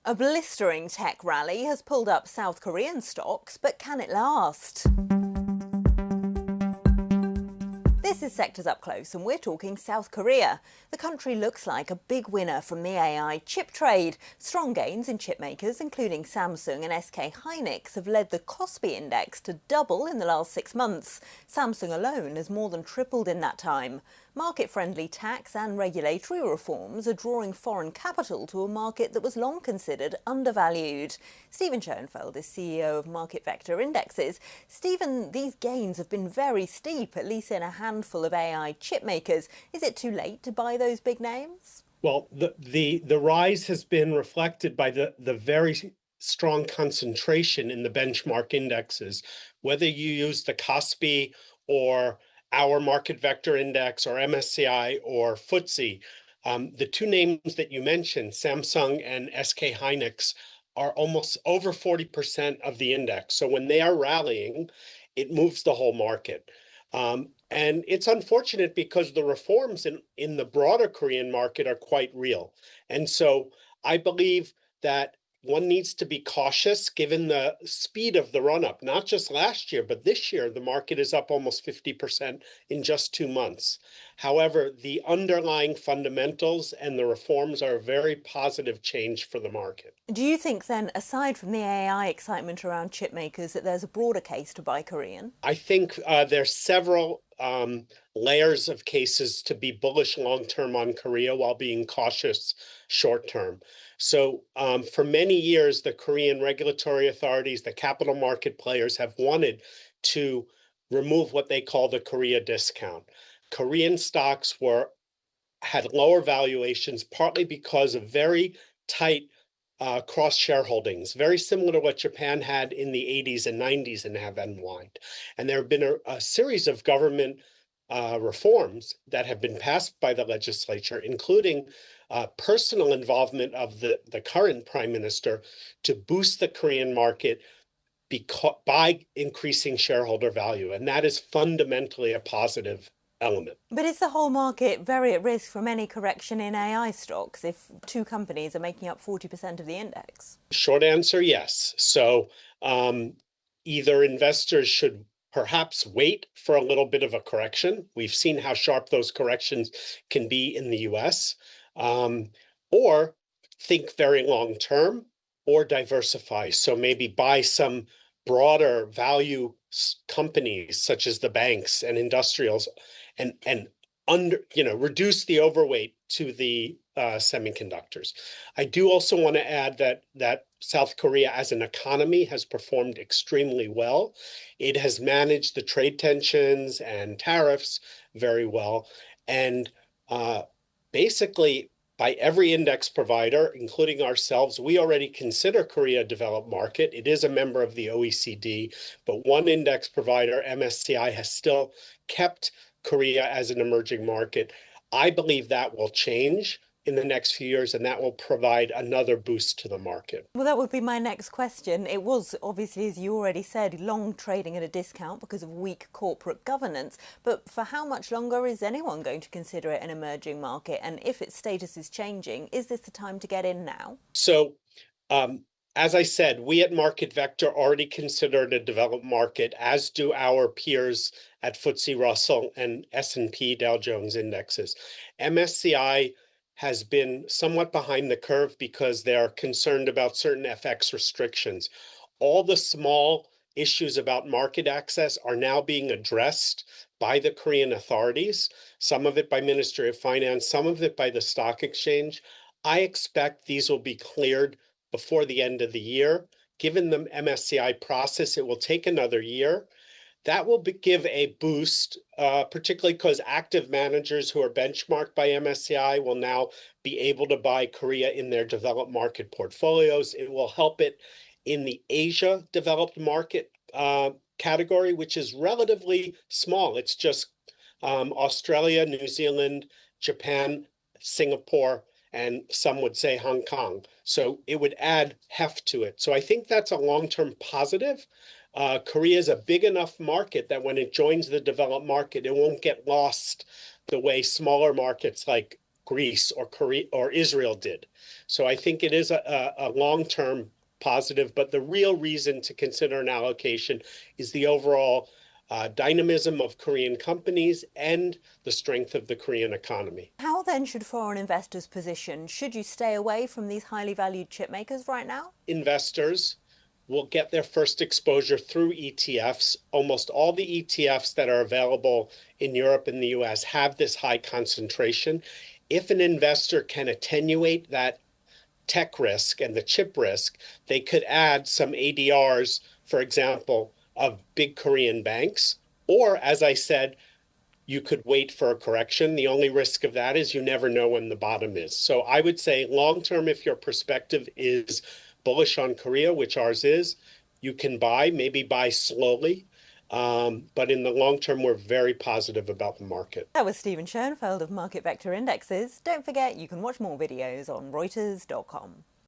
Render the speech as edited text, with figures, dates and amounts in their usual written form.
A blistering tech rally has pulled up South Korean stocks, but can it last? This is Sectors Up Close, and we're talking South Korea. The country looks like a big winner from the AI chip trade. Strong gains in chip makers, including Samsung and SK Hynix, have led the Kospi index to double in the last 6 months. Samsung alone has more than tripled in that time. Market-friendly tax and regulatory reforms are drawing foreign capital to a market that was long considered undervalued. Steven Schoenfeld is CEO of MarketVector Indexes. Steven, these gains have been very steep, at least in a handful of AI chip makers. Is it too late to buy those big names? Well, the rise has been reflected by the very strong concentration in the benchmark indexes. Whether you use the Kospi or our MarketVector Index or MSCI or FTSE, the two names that you mentioned, Samsung and SK Hynix, are almost over 40% of the index. So when they are rallying, it moves the whole market. And it's unfortunate because the reforms in the broader Korean market are quite real. And so I believe that one needs to be cautious given the speed of the run-up, not just last year, but this year, the market is up almost 50% in just 2 months. However, the underlying fundamentals and the reforms are a very positive change for the market. Do you think then, aside from the AI excitement around chip makers, that there's a broader case to buy Korean? I think there's several layers of cases to be bullish long-term on Korea while being cautious short-term. So for many years, the Korean regulatory authorities, the capital market players have wanted to remove what they call the Korea discount. Korean stocks had lower valuations, partly because of very tight cross shareholdings, very similar to what Japan had in the 80s and 90s and have unwind. And there have been a series of government reforms that have been passed by the legislature, including personal involvement of the current prime minister to boost the Korean market by increasing shareholder value. And that is fundamentally a positive element. But is the whole market very at risk from any correction in AI stocks if two companies are making up 40% of the index? Short answer, yes. So either investors should perhaps wait for a little bit of a correction. We've seen how sharp those corrections can be in the US, or think very long term or diversify. So maybe buy some broader value companies such as the banks and industrials and reduce the overweight to the semiconductors. I do also want to add that South Korea as an economy has performed extremely well. It has managed the trade tensions and tariffs very well. And basically, by every index provider, including ourselves, we already consider Korea a developed market. It is a member of the OECD, but one index provider, MSCI, has still kept Korea as an emerging market. I believe that will change in the next few years, and that will provide another boost to the market. Well, that would be my next question. It was obviously, as you already said, long trading at a discount because of weak corporate governance. But for how much longer is anyone going to consider it an emerging market? And if its status is changing, is this the time to get in now? So, as I said, we at MarketVector already consider it a developed market, as do our peers at FTSE Russell and S&P Dow Jones indexes. MSCI has been somewhat behind the curve because they are concerned about certain FX restrictions. All the small issues about market access are now being addressed by the Korean authorities, some of it by Ministry of Finance, some of it by the stock exchange. I expect these will be cleared before the end of the year. Given the MSCI process, it will take another year. That will give a boost, particularly because active managers who are benchmarked by MSCI will now be able to buy Korea in their developed market portfolios. It will help it in the Asia developed market category, which is relatively small. It's just Australia, New Zealand, Japan, Singapore, and some would say Hong Kong. So it would add heft to it. So I think that's a long-term positive. Korea is a big enough market that when it joins the developed market, it won't get lost the way smaller markets like Greece or Korea or Israel did. So I think it is a long-term positive, but the real reason to consider an allocation is the overall dynamism of Korean companies and the strength of the Korean economy. How then should foreign investors position? Should you stay away from these highly valued chip makers right now? Investors will get their first exposure through ETFs. Almost all the ETFs that are available in Europe and the US have this high concentration. If an investor can attenuate that tech risk and the chip risk, they could add some ADRs, for example, of big Korean banks. Or, as I said, you could wait for a correction. The only risk of that is you never know when the bottom is. So I would say long term, if your perspective is bullish on Korea, which ours is, you can buy, maybe buy slowly. But in the long term, we're very positive about the market. That was Steven Schoenfeld of MarketVector Indexes. Don't forget you can watch more videos on Reuters.com.